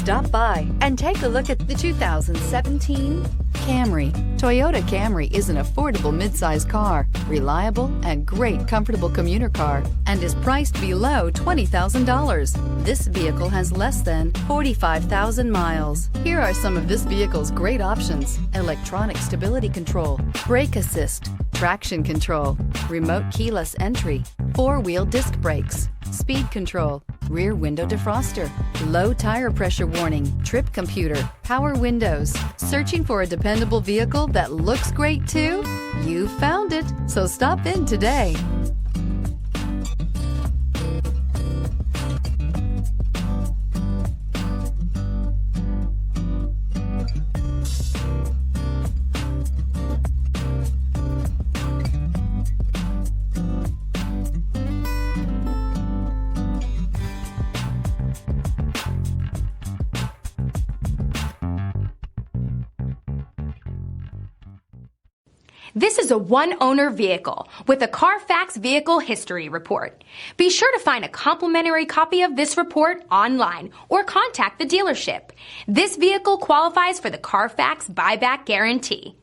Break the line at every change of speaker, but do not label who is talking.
Stop by and take a look at the 2017 Camry. Toyota Camry is an affordable midsize car, reliable and great comfortable commuter car, and is priced below $20,000. This vehicle has less than 45,000 miles. Here are some of this vehicle's great options: electronic stability control, brake assist, traction control, remote keyless entry, four-wheel disc brakes, speed control, rear window defroster, low tire pressure warning, trip computer, power windows. Searching for a dependable vehicle that looks great too? You found it, so stop in today.
This is a one-owner vehicle with a Carfax Vehicle History Report. Be sure to find a complimentary copy of this report online or contact the dealership. This vehicle qualifies for the Carfax Buyback Guarantee.